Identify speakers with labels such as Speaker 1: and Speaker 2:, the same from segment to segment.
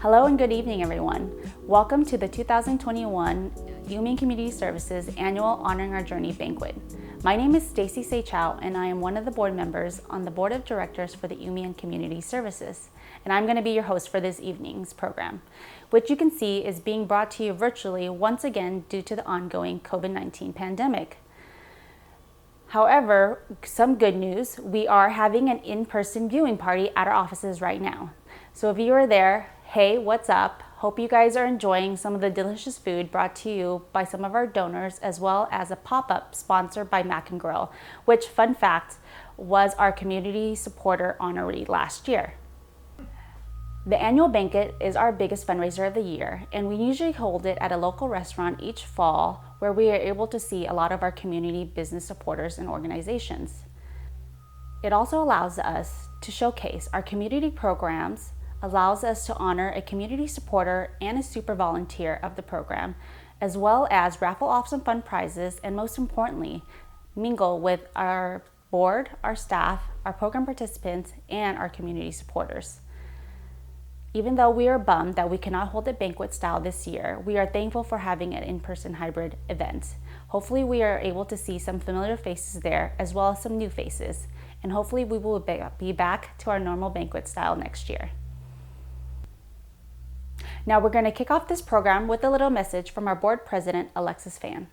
Speaker 1: Hello and good evening, everyone. Welcome to the 2021 Union Community Services Annual Honoring Our Journey Banquet. My name is Stacy Seychow, and I am one of the board members on the Board of Directors for the Union Community Services. And I'm going to be your host for this evening's program, which you can see is being brought to you virtually once again due to the ongoing COVID-19 pandemic. However, some good news, we are having an in-person viewing party at our offices right now. So if you are there, hey, what's up? Hope you guys are enjoying some of the delicious food brought to you by some of our donors, as well as a pop-up sponsored by Mac and Grill, which, fun fact, was our community supporter honoree last year. The annual banquet is our biggest fundraiser of the year, and we usually hold it at a local restaurant each fall where we are able to see a lot of our community business supporters and organizations. It also allows us to showcase our community programs, allows us to honor a community supporter and a super volunteer of the program, as well as raffle off some fun prizes, and most importantly, mingle with our board, our staff, our program participants, and our community supporters. Even though we are bummed that we cannot hold it banquet style this year, we are thankful for having an in-person hybrid event. Hopefully we are able to see some familiar faces there, as well as some new faces, and hopefully we will be back to our normal banquet style next year. Now we're going to kick off this program with a little message from our board president, Alexis Fan.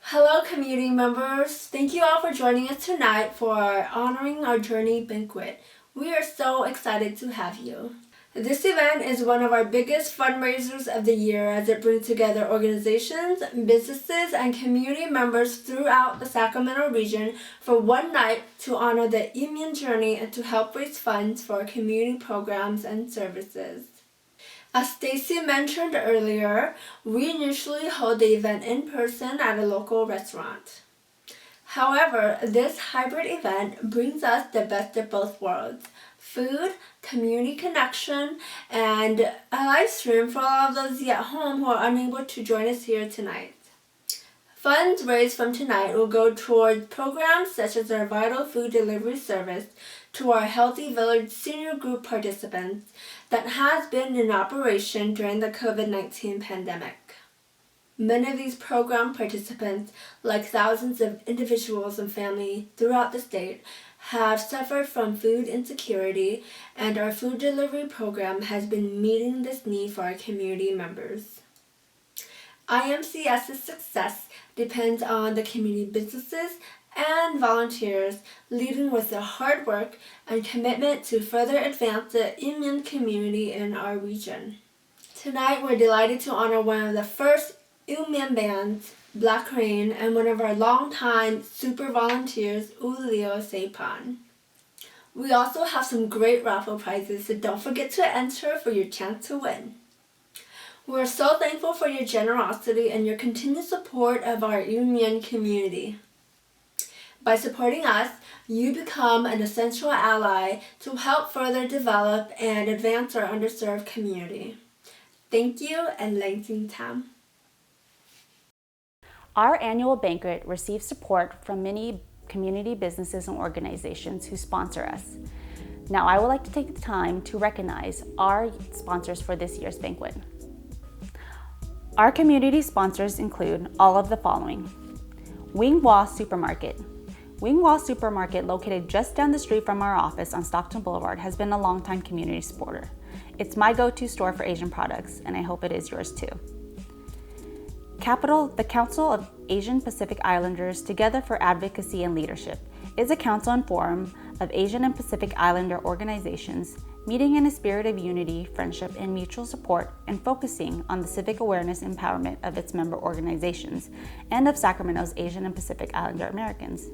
Speaker 2: Hello community members, thank you all for joining us tonight for our Honoring Our Journey banquet. We are so excited to have you. This event is one of our biggest fundraisers of the year as it brings together organizations, businesses, and community members throughout the Sacramento region for one night to honor the Union Journey and to help raise funds for our community programs and services. As Stacy mentioned earlier, we initially hold the event in person at a local restaurant. However, this hybrid event brings us the best of both worlds: food, community connection, and a live stream for all of those at home who are unable to join us here tonight. Funds raised from tonight will go toward programs such as our vital food delivery service to our Healthy Village senior group participants that has been in operation during the COVID-19 pandemic. Many of these program participants, like thousands of individuals and families throughout the state, have suffered from food insecurity, and our food delivery program has been meeting this need for our community members. IMCS's success depends on the community businesses and volunteers leading with their hard work and commitment to further advance the Union community in our region. Tonight we're delighted to honor one of the first Union bands, Black Rain, and one of our longtime super volunteers, Ulio Seipan. We also have some great raffle prizes, so don't forget to enter for your chance to win. We're so thankful for your generosity and your continued support of our Union community. By supporting us, you become an essential ally to help further develop and advance our underserved community. Thank you, and Lansing Tam.
Speaker 1: Our annual banquet receives support from many community businesses and organizations who sponsor us. Now, I would like to take the time to recognize our sponsors for this year's banquet. Our community sponsors include all of the following: Wing-Wah Supermarket. Wing-Wah Supermarket, located just down the street from our office on Stockton Boulevard, has been a longtime community supporter. It's my go-to store for Asian products, and I hope it is yours too. The Council of Asian Pacific Islanders Together for Advocacy and Leadership is a council and forum of Asian and Pacific Islander organizations meeting in a spirit of unity, friendship, and mutual support, and focusing on the civic awareness and empowerment of its member organizations and of Sacramento's Asian and Pacific Islander Americans.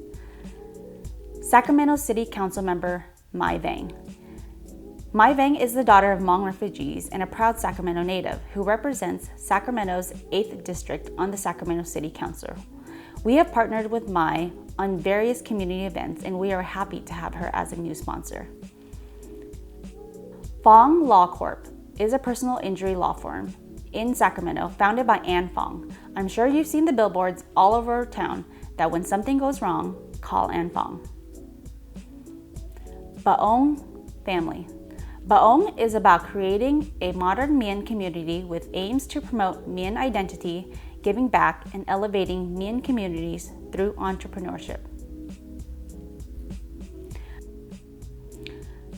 Speaker 1: Sacramento City Council member Mai Vang. Mai Vang is the daughter of Hmong refugees and a proud Sacramento native who represents Sacramento's 8th District on the Sacramento City Council. We have partnered with Mai on various community events, and we are happy to have her as a new sponsor. Fong Law Corp is a personal injury law firm in Sacramento founded by Ann Fong. I'm sure you've seen the billboards all over town that when something goes wrong, call Ann Fong. Baong Family. Baong is about creating a modern Mian community with aims to promote Mian identity, giving back, and elevating Mian communities through entrepreneurship.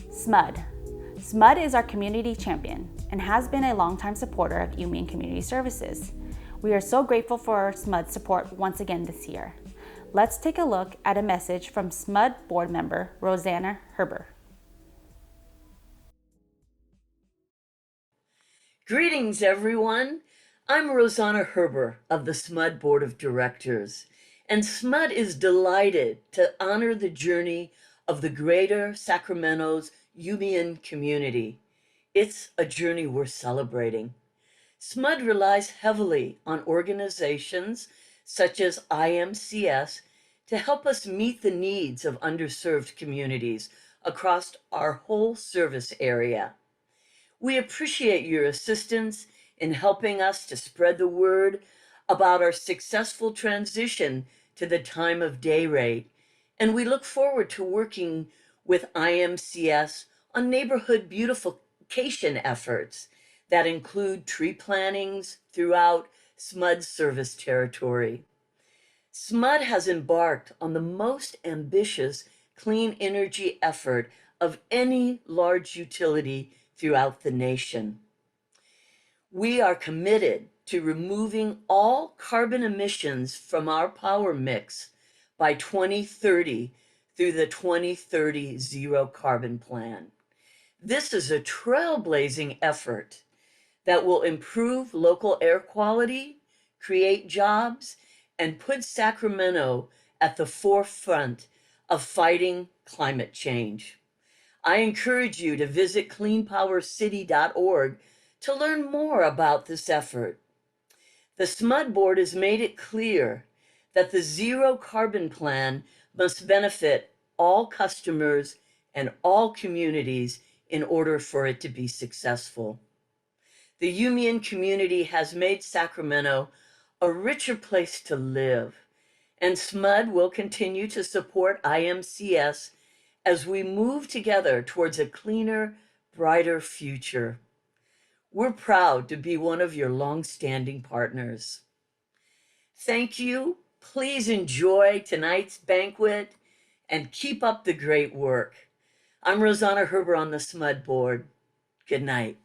Speaker 1: SMUD. SMUD is our community champion and has been a longtime supporter of UMian Community Services. We are so grateful for our SMUD support once again this year. Let's take a look at a message from SMUD board member Rosanna Herber.
Speaker 3: Greetings, everyone. I'm Rosanna Herber of the SMUD Board of Directors, and SMUD is delighted to honor the journey of the Greater Sacramento's UMian community. It's a journey worth celebrating. SMUD relies heavily on organizations such as IMCS to help us meet the needs of underserved communities across our whole service area. We appreciate your assistance in helping us to spread the word about our successful transition to the time of day rate, and we look forward to working with IMCS on neighborhood beautification efforts that include tree plantings throughout SMUD service territory. SMUD has embarked on the most ambitious clean energy effort of any large utility throughout the nation. We are committed to removing all carbon emissions from our power mix by 2030 through the 2030 Zero Carbon Plan. This is a trailblazing effort that will improve local air quality, create jobs, and put Sacramento at the forefront of fighting climate change. I encourage you to visit cleanpowercity.org to learn more about this effort. The SMUD board has made it clear that the Zero Carbon Plan must benefit all customers and all communities in order for it to be successful. The UMian community has made Sacramento a richer place to live, and SMUD will continue to support IMCS as we move together towards a cleaner, brighter future. We're proud to be one of your long-standing partners. Thank you. Please enjoy tonight's banquet and keep up the great work. I'm Rosanna Herber on the SMUD board. Good night.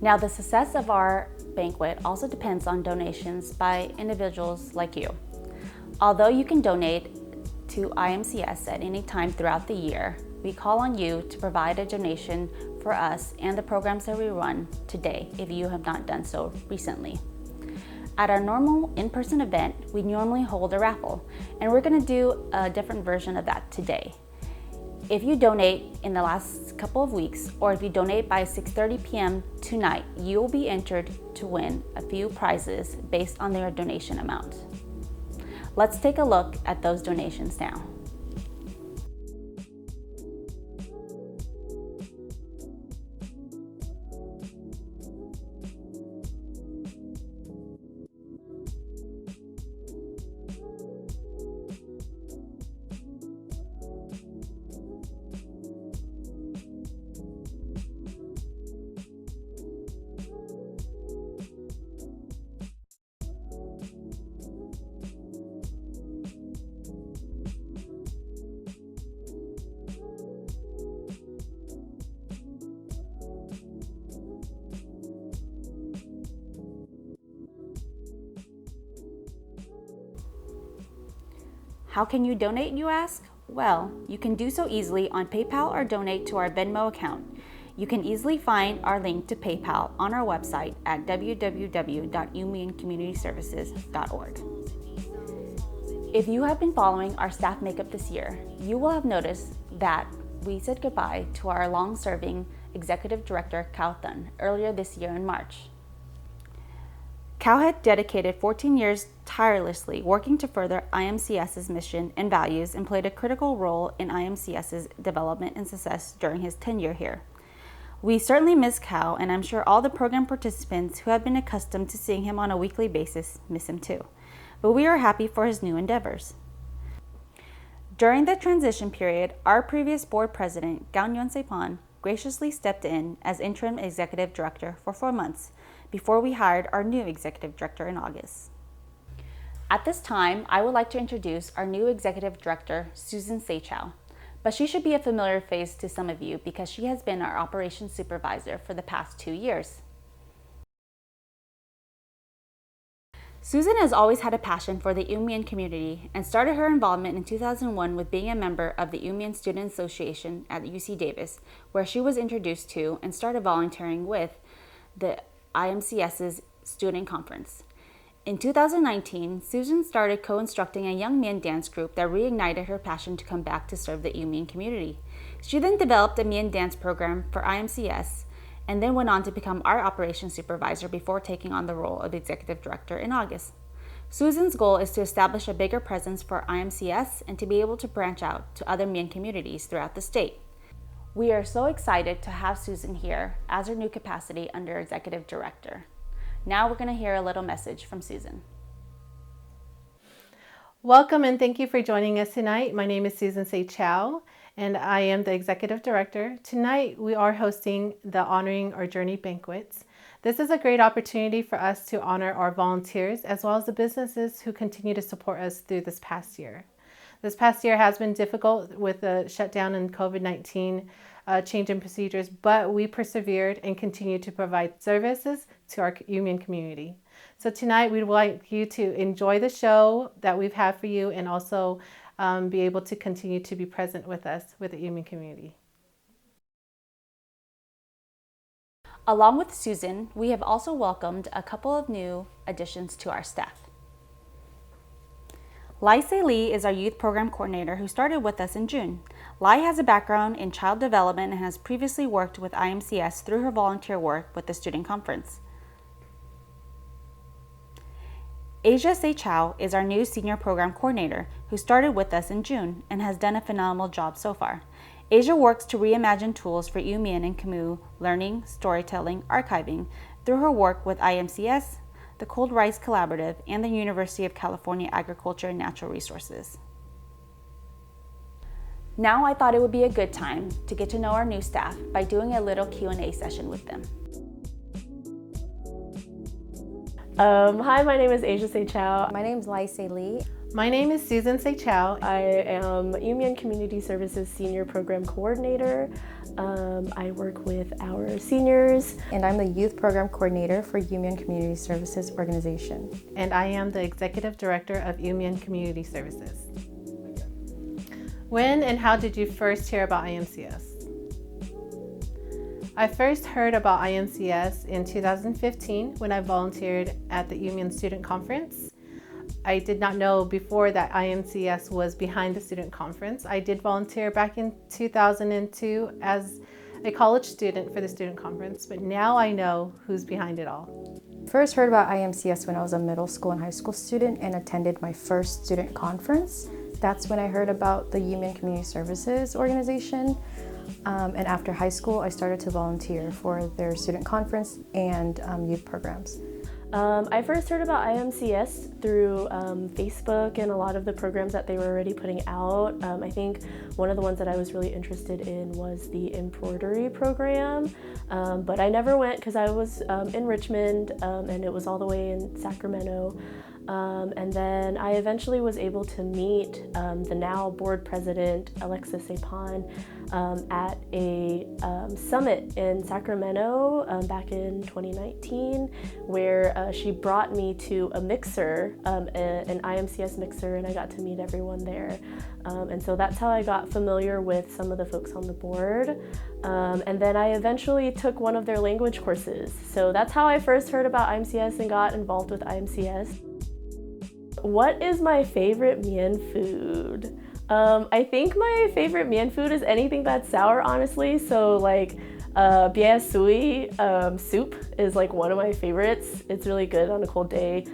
Speaker 1: Now, the success of our banquet also depends on donations by individuals like you. Although you can donate to IMCS at any time throughout the year, we call on you to provide a donation for us and the programs that we run today if you have not done so recently. At our normal in-person event, we normally hold a raffle, and we're going to do a different version of that today. If you donate in the last couple of weeks, or if you donate by 6:30 p.m. tonight, you will be entered to win a few prizes based on their donation amount. Let's take a look at those donations now. How can you donate, you ask? Well, you can do so easily on PayPal or donate to our Venmo account. You can easily find our link to PayPal on our website at www.umcommunityservices.org. If you have been following our staff makeup this year, you will have noticed that we said goodbye to our long-serving Executive Director, Cao Thun, earlier this year in March. Cao had dedicated 14 years tirelessly working to further IMCS's mission and values and played a critical role in IMCS's development and success during his tenure here. We certainly miss Cao, and I'm sure all the program participants who have been accustomed to seeing him on a weekly basis miss him too. But we are happy for his new endeavors. During the transition period, our previous board president, Gagnon Sepan, graciously stepped in as interim executive director for 4 months before we hired our new executive director in August. At this time, I would like to introduce our new executive director, Susan Seichow, but she should be a familiar face to some of you because she has been our operations supervisor for the past 2 years. Susan has always had a passion for the Umian community and started her involvement in 2001 with being a member of the Umian Student Association at UC Davis, where she was introduced to and started volunteering with the IMCS's student conference. In 2019, Susan started co-instructing a young man dance group that reignited her passion to come back to serve the Umian community. She then developed a Mian dance program for IMCS and then went on to become our operations supervisor before taking on the role of executive director in August. Susan's goal is to establish a bigger presence for IMCS and to be able to branch out to other Mian communities throughout the state. We are so excited to have Susan here as her new capacity under executive director. Now we're going to hear a little message from Susan.
Speaker 4: Welcome and thank you for joining us tonight. My name is Susan Seichow and I am the executive director. Tonight we are hosting the Honoring Our Journey Banquets. This is a great opportunity for us to honor our volunteers as well as the businesses who continue to support us through this past year. This past year has been difficult with the shutdown and COVID-19 change in procedures, but we persevered and continue to provide services to our Umian community. So tonight we'd like you to enjoy the show that we've had for you and also be able to continue to be present with us with the Umian community.
Speaker 1: Along with Susan, we have also welcomed a couple of new additions to our staff. Lai Se Lee is our youth program coordinator who started with us in June. Lai has a background in child development and has previously worked with IMCS through her volunteer work with the student conference. Asia Seichow is our new senior program coordinator who started with us in June and has done a phenomenal job so far. Asia works to reimagine tools for Umian and Khmu learning, storytelling, archiving through her work with IMCS, the Cold Rice Collaborative, and the University of California Agriculture and Natural Resources. Now I thought it would be a good time to get to know our new staff by doing a little Q&A session with them.
Speaker 5: Hi, my name is Asia Seichow.
Speaker 6: My name is Lai Se Lee.
Speaker 4: My name is Susan Seichow.
Speaker 5: I am Umian Community Services Senior Program Coordinator. I work with our seniors.
Speaker 6: And I'm the Youth Program Coordinator for Umian Community Services Organization.
Speaker 4: And I am the Executive Director of Umian Community Services. When and how did you first hear about IMCS? I first heard about IMCS in 2015 when I volunteered at the Umian Student Conference. I did not know before that IMCS was behind the student conference. I did volunteer back in 2002 as a college student for the student conference, but now I know who's behind it all.
Speaker 6: First heard about IMCS when I was a middle school and high school student and attended my first student conference. That's when I heard about the Umian Community Services Organization. And after high school, I started to volunteer for their student conference and youth programs.
Speaker 5: I first heard about IMCS through Facebook and a lot of the programs that they were already putting out. I think one of the ones that I was really interested in was the embroidery program, but I never went because I was in Richmond and it was all the way in Sacramento. And then I eventually was able to meet the now board president, Alexis Sepan, at a summit in Sacramento back in 2019, where she brought me to a mixer, an IMCS mixer, and I got to meet everyone there. And so that's how I got familiar with some of the folks on the board. And then I eventually took one of their language courses. So that's how I first heard about IMCS and got involved with IMCS. What is my favorite Mien food? I think my favorite Mien food is anything that's sour, honestly. So like bia sui soup is like one of my favorites. It's really good on a cold day.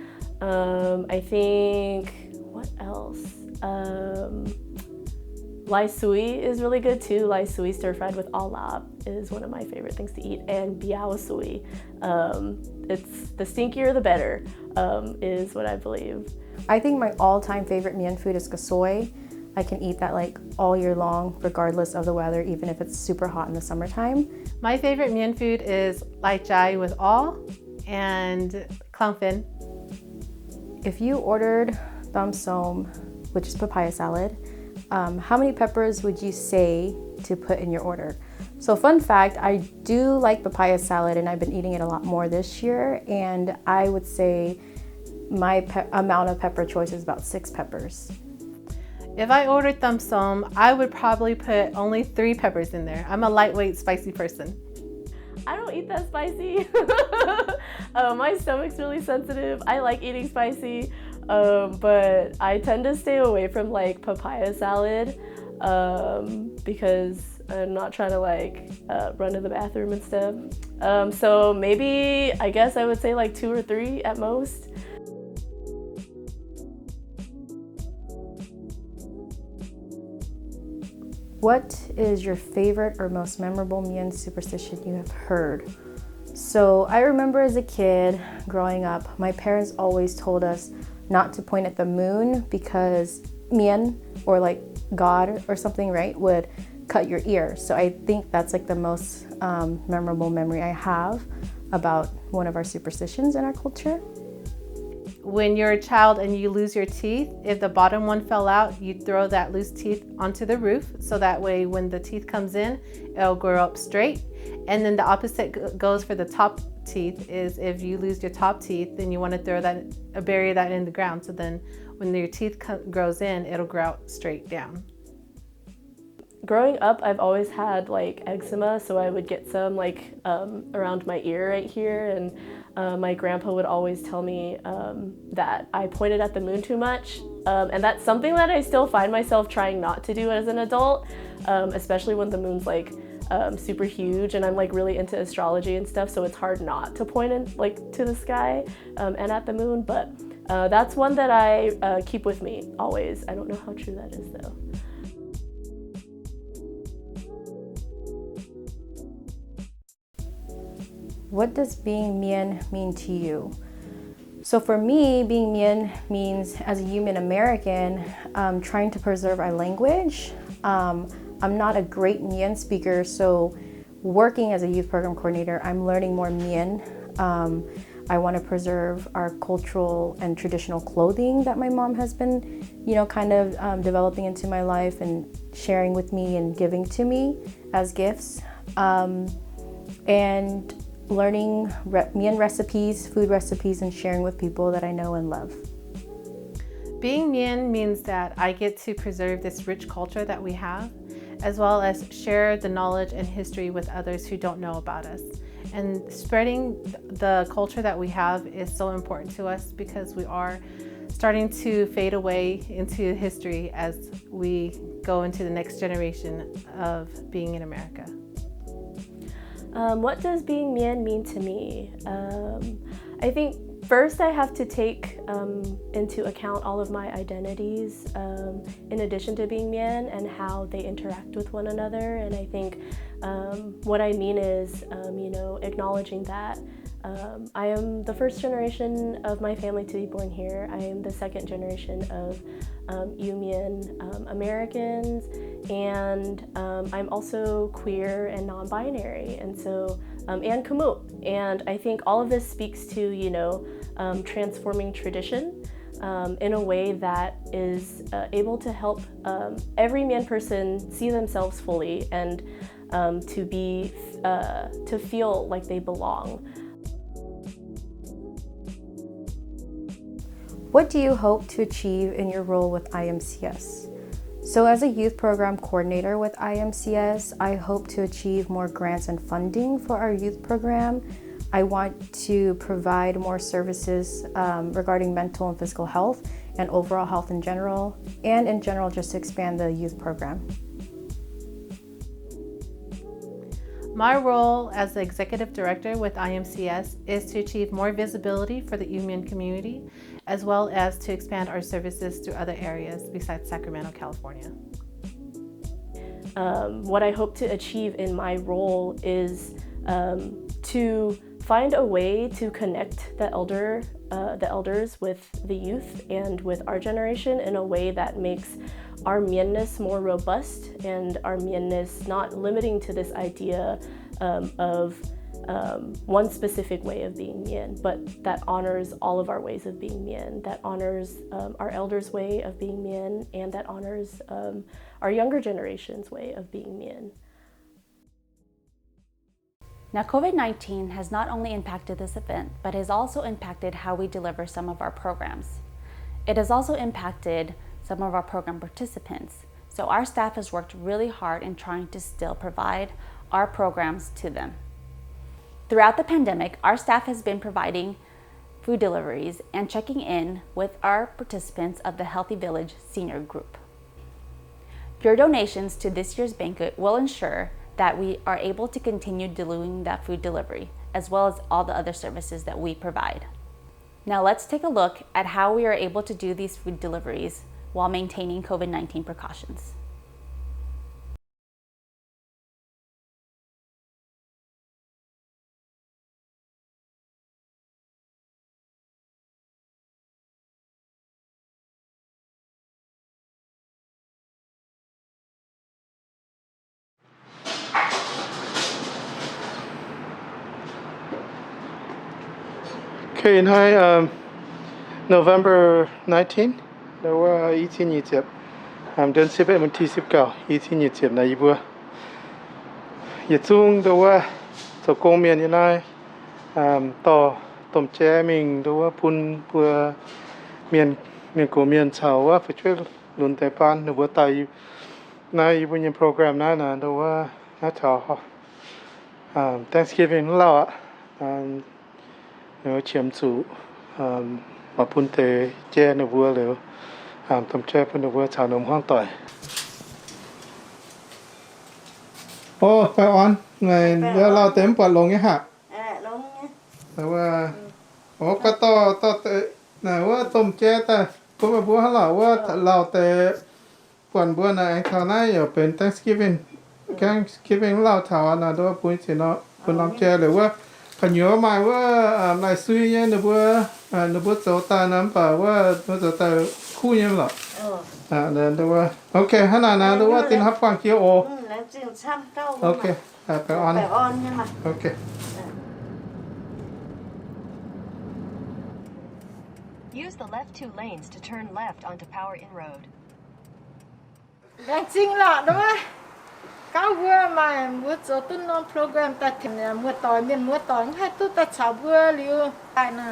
Speaker 5: I think, what else? Lai sui is really good too. Lai sui stir fried with alap is one of my favorite things to eat. And biao sui, it's the stinkier the better, is what I believe.
Speaker 6: I think my all-time favorite Mien food is kasoy. I can eat that like all year long, regardless of the weather, even if it's super hot in the summertime.
Speaker 4: My favorite Mien food is lai chai with all and clown fin.
Speaker 6: If you ordered tam som, which is papaya salad, how many peppers would you say to put in your order? So fun fact, I do like papaya salad and I've been eating it a lot more this year, and I would say my amount of pepper choice is about 6 peppers.
Speaker 4: If I ordered tam som, I would probably put only 3 peppers in there. I'm a lightweight spicy person.
Speaker 5: I don't eat that spicy. My stomach's really sensitive. I like eating spicy, but I tend to stay away from like papaya salad because I'm not trying to like run to the bathroom and stuff. So maybe, I guess I would say like 2 or 3 at most.
Speaker 6: What is your favorite or most memorable Mien superstition you have heard? So I remember as a kid growing up, my parents always told us not to point at the moon because Mien, or like God or something, right, would cut your ear. So I think that's like the most memorable memory I have about one of our superstitions in our culture.
Speaker 4: When you're a child and you lose your teeth, if the bottom one fell out, you throw that loose teeth onto the roof, so that way when the teeth comes in, it'll grow up straight. And then the opposite goes for the top teeth, is if you lose your top teeth, then you want to throw that, bury that in the ground, so then when your teeth grows in, it'll grow out straight down.
Speaker 5: Growing up, I've always had like eczema, so I would get some like around my ear right here, and my grandpa would always tell me that I pointed at the moon too much, and that's something that I still find myself trying not to do as an adult, especially when the moon's like super huge, and I'm like really into astrology and stuff, so it's hard not to point in like to the sky and at the moon, but that's one that I keep with me always. I don't know how true that is though.
Speaker 6: What does being Mien mean to you? So for me, being Mien means, as a human American, trying to preserve our language. I'm not a great Mien speaker, so working as a youth program coordinator, I'm learning more Mien. I want to preserve our cultural and traditional clothing that my mom has been, kind of developing into my life and sharing with me and giving to me as gifts. And learning Mien recipes, food recipes, and sharing with people that I know and love.
Speaker 4: Being Mien means that I get to preserve this rich culture that we have, as well as share the knowledge and history with others who don't know about us. And spreading the culture that we have is so important to us because we are starting to fade away into history as we go into the next generation of being in America.
Speaker 5: What does being Mien mean to me? I think first I have to take into account all of my identities in addition to being Mien and how they interact with one another. And I think what I mean is, acknowledging that I am the first generation of my family to be born here. I am the second generation of Mien Americans, and I'm also queer and non-binary, and so and Kamut. And I think all of this speaks to transforming tradition in a way that is able to help every Mien person see themselves fully and to feel like they belong.
Speaker 6: What do you hope to achieve in your role with IMCS? So as a youth program coordinator with IMCS, I hope to achieve more grants and funding for our youth program. I want to provide more services regarding mental and physical health and overall health in general, and in general just to expand the youth program.
Speaker 4: My role as the Executive Director with IMCS is to achieve more visibility for the UMIN community, as well as to expand our services to other areas besides Sacramento, California.
Speaker 5: What I hope to achieve in my role is to find a way to connect the elders with the youth and with our generation in a way that makes our Mienness more robust and our Mienness not limiting to this idea of one specific way of being Mien, but that honors all of our ways of being Mien, that honors our elders' way of being Mien, and that honors our younger generation's way of being Mien.
Speaker 1: Now, COVID-19 has not only impacted this event, but has also impacted how we deliver some of our programs. It has also impacted some of our program participants. So our staff has worked really hard in trying to still provide our programs to them. Throughout the pandemic, our staff has been providing food deliveries and checking in with our participants of the Healthy Village Senior Group. Your donations to this year's banquet will ensure that we are able to continue doing that food delivery, as well as all the other services that we provide. Now let's take a look at how we are able to do these food deliveries while maintaining COVID-19 precautions.
Speaker 7: Okay, and hi, November 19, หรือว่า2020 เดือน11วันที่19 2020ในบัวอย่าจุงแต่ว่าสกงเมียนยังไงต่อต้มแจ้มิงแต่ว่าพุนเพื่อเมียนกูเมียนชาวว่าไปช่วยลุนแต่ปานหรือว่าตายในบุญยังโปรแกรมนั้นนะแต่ว่าน่าชาวThanksgiving เราอ่ะเนื้อเฉียมสูมาพุนเตแจ้ในบัวหรือต้มแจ้พุนในบัวชาวนมห้องต่อยโอ้ไปออนไงเดี๋ยวเราเต็มปวดลงเนี่ยฮะลงเนี่ยแต่ว่าโอ้ก็ต่อไหนว่าต้มแจ้แต่ก็มาบัวให้เราว่าเราแต่ปวดบัวในคราวหน้าอย่าเป็น Thanksgiving เราถาวนะด้วยปุ้ยสิเนาะปุ้ยน้ำแจ้หรือว่าขยันมาว่าลายซุยเนี่ยหนูบัวโจตาน้ำป่าว่าบัวโจตาคู่เนี่ยหรอเดินดูว่าโอเคขนาดนั้นดูว่าตินฮับฟังเคียวโอแล้วจึงช่างเก้าโอเคไปออนใช่ไหมโอเค
Speaker 8: Use the left two lanes to turn left onto Power Inn Road.
Speaker 9: จริงล่ะด้วยก้าวบัวมาบัวจะตุ้นน้องโปรแกรมตัดถึงเนี่ยบัวต่อยเมียนบัวต่อยให้ตุ้นตัดชาวบัวเลี้ยวไปนะ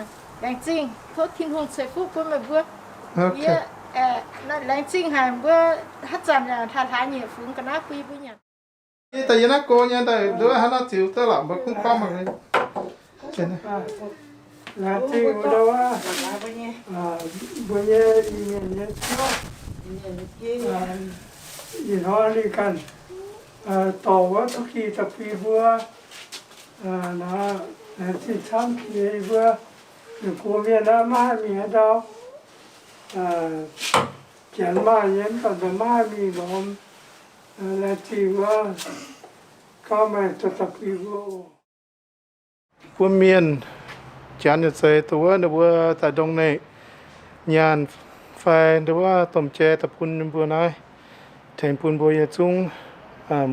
Speaker 9: จริงทุกทิ้งหงเสฟูบัวมาบัวเยอะนั่นจริงหายบัวฮัจจันเนี่ยท้าเหยียบฟุ้งกันนะปีบุญเนี่ย
Speaker 7: แต่ยังนักโกนยังแต่ด้วยฮันนักจิ๋วตลอดแบบคุ้มครองมันเลยเห็นไหม
Speaker 10: 那这个的话，不也一年跳，以后你看，到我都去这批货，那去厂批货，过面那买面到，捡买人到的买米农，那这个，搞买这批货。
Speaker 7: พวกเมียนจานจะใส่ตัวหรือว่าแต่ดงในยานไฟหรือว่าต้มแช่ตะพุนบัวนายแทนพุนบัวยาจุง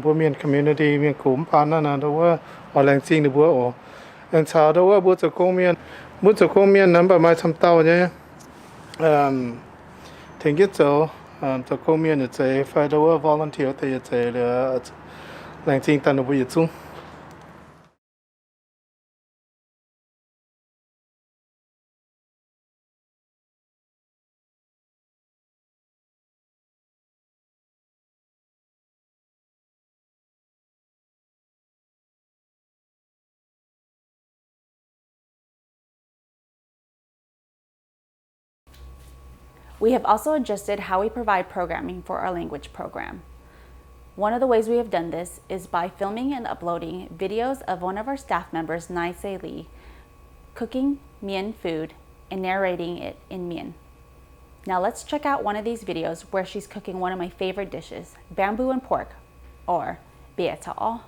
Speaker 7: บัวเมียนคอมมูนิตี้เมียนขุมปานนั่นนะหรือว่าอแรงจริงหรือบัวแรงชาวหรือว่าบัวจะโกงเมียนนั้นประมาณทำเต้าเนี่ย Think it's so. To community, phải đâu volunteer thì sẽ là lãnh chính tận nó bị chung.
Speaker 1: We have also adjusted how we provide programming for our language program. One of the ways we have done this is by filming and uploading videos of one of our staff members, Nai Se Lee, cooking Mien food and narrating it in Mien. Now let's check out one of these videos where she's cooking one of my favorite dishes, bamboo and pork, or bia ta'o.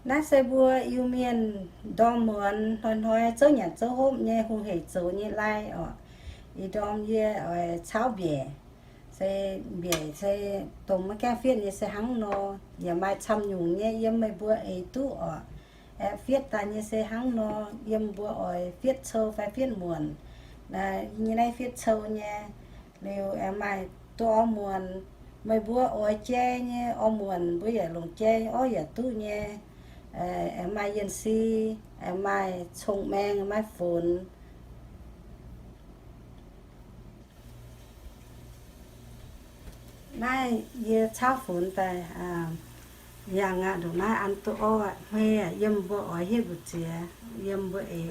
Speaker 11: Nãy sẽ bùa yêu miền đom mượn hồi chỗ nhà chỗ hôm nhé hùng hệ chỗ nhé lai ở ý đom nhé ở cháo bể sẽ tôm mà cái phiết nhé sẽ hăng nó giờ mai chăm nhung nhé yếm mai bùa ấy tu ở phiết ta nhé sẽ hăng nó yếm bùa ở phiết sâu phải phiết muộn là như này phiết sâu nhé nếu em mai to muộn mai bùa ở che nhé ở muộn bùa giờ lồng che ở giờ tu nhé em mai yên si em mai trồng men em mai phun nãy giờ cháo phun tại yang đồ nãy ăn to huê yếm bò ở hết bữa trưa yếm bò ấy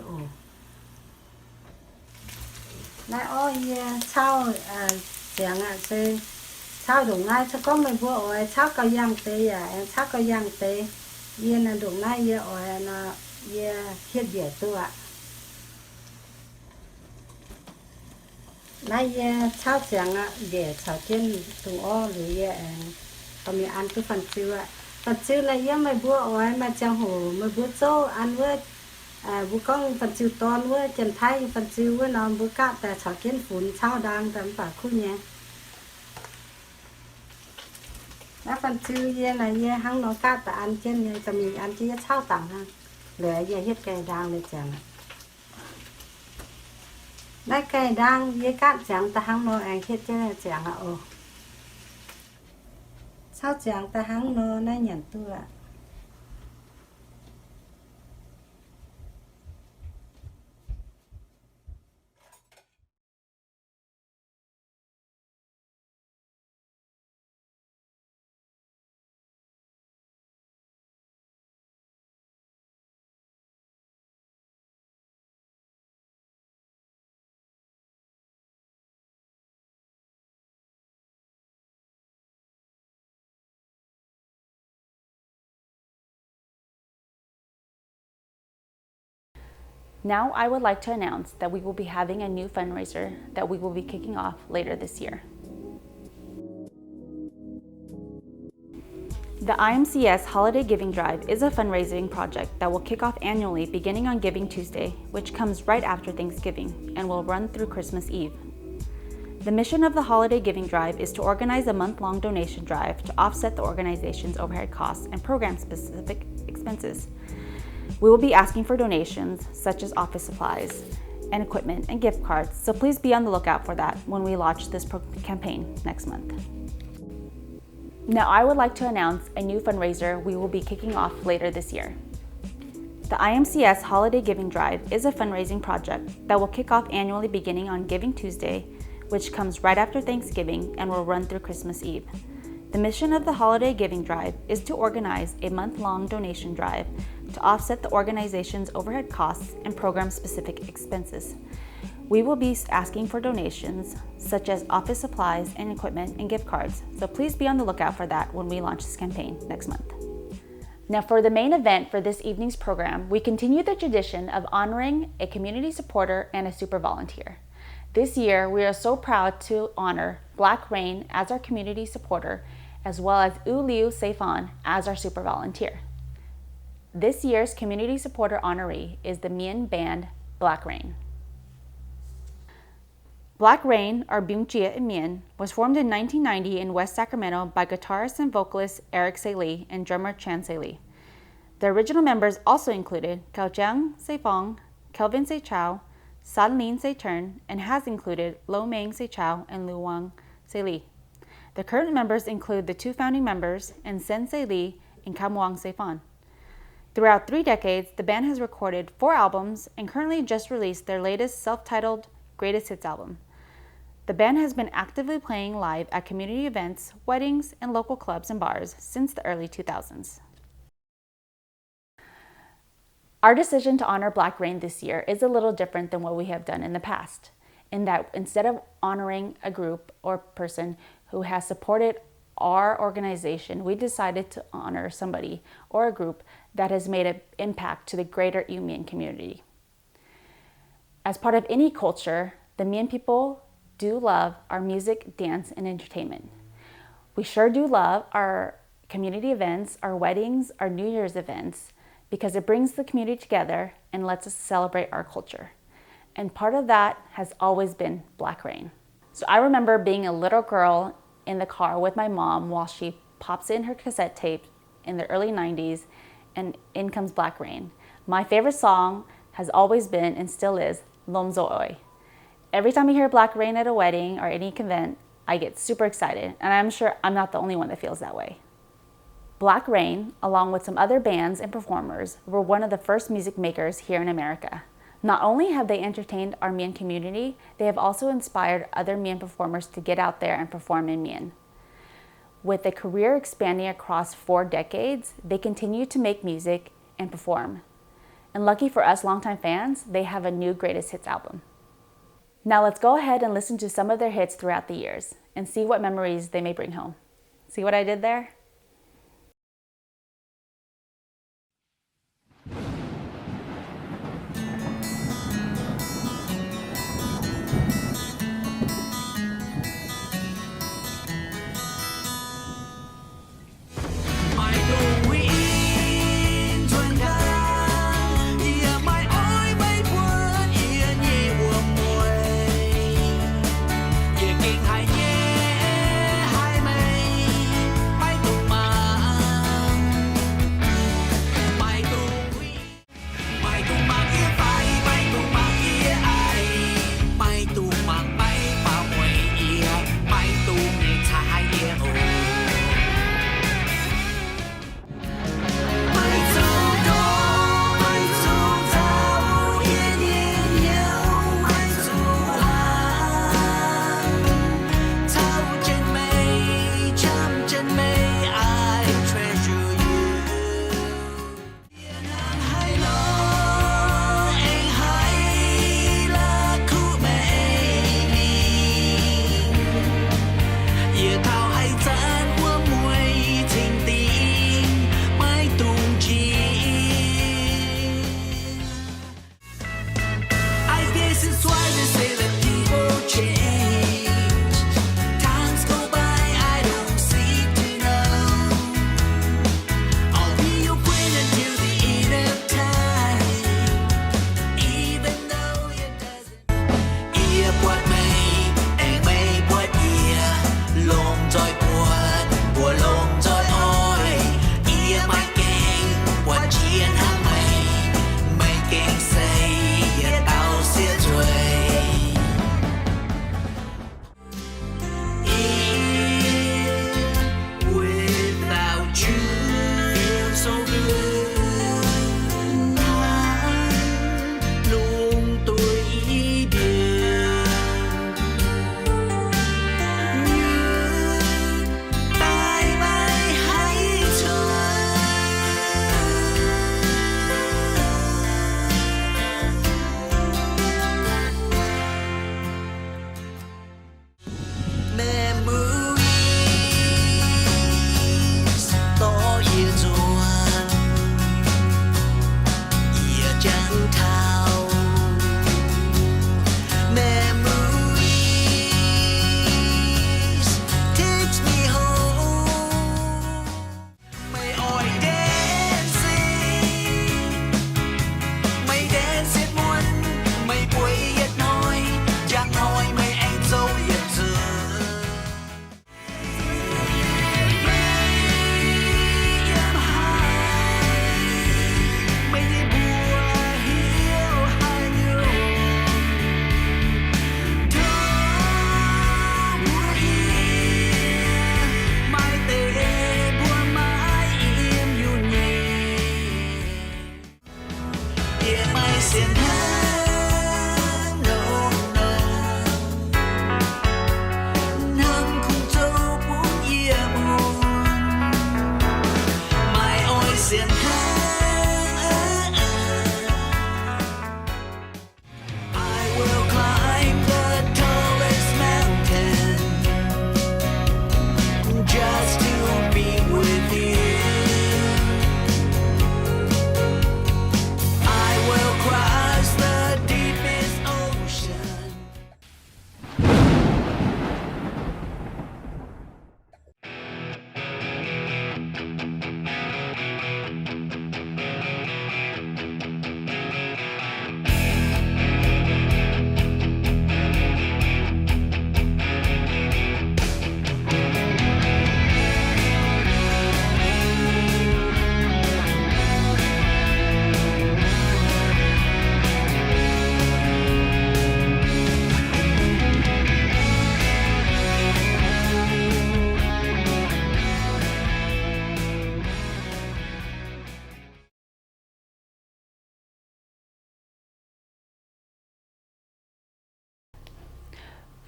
Speaker 11: nãy giờ cháo yang sẽ cháo đồ nãy cho con mình bò ở cháo cao yang tê em cháo cao yang tê yên là đúng nay giờ ở là giờ thiết địa tôi ạ nay giờ cháo chẳng ạ để cháo trên tùng o rồi giờ còn mình ăn cái phần chiêu là giờ mày bữa ở mà chẳng hồ mày bữa châu ăn với bữa con phần chiêu to với chân thái phần chiêu với nó bữa cáแต่cháo trên phun cháo đang tầm phải khu nhé đã phần chiêu ye là ye hăng nó cá ta ăn trên ye ta mình ăn chỉ cháo tặng ha lẽ ye hết cây đang lên chẳng đấy cây đang ye cá chẳng ta hăng nó ăn hết trên chẳng à cháo chẳng ta hăng nó nãy nhận tôi ạ.
Speaker 1: Now I would like to announce that we will be having a new fundraiser that we will be kicking off later this year. The IMCS Holiday Giving Drive is a fundraising project that will kick off annually beginning on Giving Tuesday, which comes right after Thanksgiving and will run through Christmas Eve. The mission of the Holiday Giving Drive is to organize a month-long donation drive to offset the organization's overhead costs and program-specific expenses. We will be asking for donations such as office supplies and equipment and gift cards, so please be on the lookout for that when we launch this campaign next month. Now I would like to announce a new fundraiser we will be kicking off later this year. The IMCS Holiday Giving Drive is a fundraising project that will kick off annually beginning on Giving Tuesday, which comes right after Thanksgiving and will run through Christmas Eve. The mission of the Holiday Giving Drive is to organize a month-long donation drive to offset the organization's overhead costs and program-specific expenses. We will be asking for donations such as office supplies and equipment and gift cards, so please be on the lookout for that when we launch this campaign next month. Now for the main event for this evening's program, we continue the tradition of honoring a community supporter and a super volunteer. This year, we are so proud to honor Black Rain as our community supporter as well as U Liu Seifan as our super volunteer. This year's Community Supporter honoree is the Mien band Black Rain. Black Rain, or Byung Chia in Mien, was formed in 1990 in West Sacramento by guitarist and vocalist Eric Se Lee and drummer Chan Se Lee. The original members also included Cao Jiang Se Fong, Kelvin Se Chao, San Lin Se Turn, and has included Lo Meng Se Chao and Lu Wang Se Lee. The current members include the two founding members, and Sen Se Lee and Kam Wang Se Fan. Throughout 3 decades, the band has recorded 4 albums and currently just released their latest self-titled Greatest Hits album. The band has been actively playing live at community events, weddings, and local clubs and bars since the early 2000s. Our decision to honor Black Rain this year is a little different than what we have done in the past, in that instead of honoring a group or person who has supported our organization, we decided to honor somebody or a group that has made an impact to the greater U Mien community. As part of any culture, the Mien people do love our music, dance, and entertainment. We sure do love our community events, our weddings, our New Year's events, because it brings the community together and lets us celebrate our culture. And part of that has always been Black Rain. So I remember being a little girl in the car with my mom while she pops in her cassette tape in the early 90s, and in comes Black Rain. My favorite song has always been and still is Lom Zo Oi. Every time I hear Black Rain at a wedding or any event, I get super excited, and I'm sure I'm not the only one that feels that way. Black Rain, along with some other bands and performers, were one of the first music makers here in America. Not only have they entertained our Mien community, they have also inspired other Mien performers to get out there and perform in Mien. With a career expanding across 4 decades, they continue to make music and perform. And lucky for us longtime fans, they have a new Greatest Hits album. Now let's go ahead and listen to some of their hits throughout the years and see what memories they may bring home. See what I did there?
Speaker 12: Hãy xiên hang no no hang không châu buồn ia buồn mai ôi xiên hang I will climb the tallest mountain just to be with you. I will cross the deepest ocean.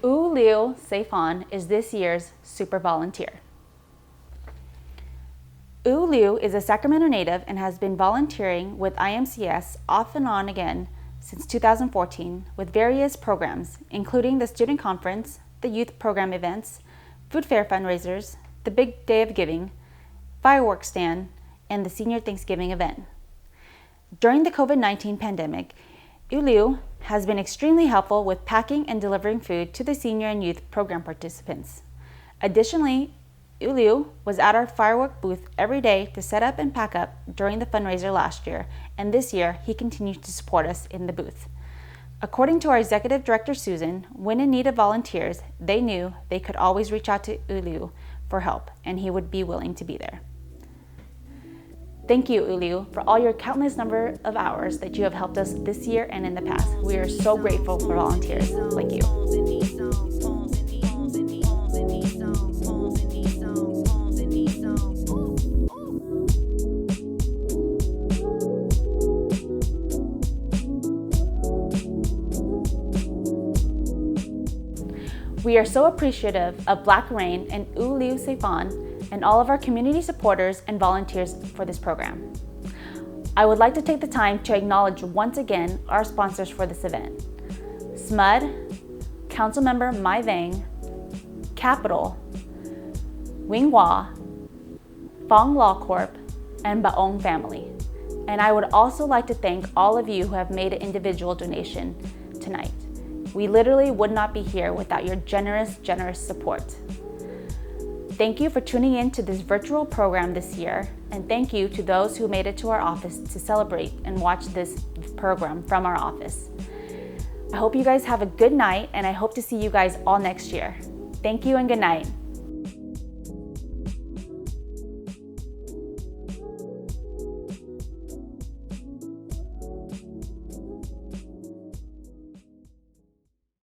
Speaker 1: U Liu Seifan is this year's super volunteer. U Liu is a Sacramento native and has been volunteering with IMCS off and on again since 2014 with various programs, including the student conference, the youth program events, food fair fundraisers, the Big Day of Giving, fireworks stand, and the senior Thanksgiving event. During the COVID-19 pandemic, U Liu has been extremely helpful with packing and delivering food to the senior and youth program participants. Additionally, U Liu was at our firework booth every day to set up and pack up during the fundraiser last year, and this year he continues to support us in the booth. According to our executive director Susan, when in need of volunteers, they knew they could always reach out to U Liu for help, and he would be willing to be there. Thank you, U Liu, for all your countless number of hours that you have helped us this year and in the past. We are so grateful for volunteers like you. We are so appreciative of Black Rain and U Liu Seifan and all of our community supporters and volunteers for this program. I would like to take the time to acknowledge once again our sponsors for this event: SMUD, Councilmember Mai Vang, Capital, Wing Hua, Fong Law Corp, and Baong Family. And I would also like to thank all of you who have made an individual donation tonight. We literally would not be here without your generous support. Thank you for tuning in to this virtual program this year, and thank you to those who made it to our office to celebrate and watch this program from our office. I hope you guys have a good night, and I hope to see you guys all next year. Thank you and good night.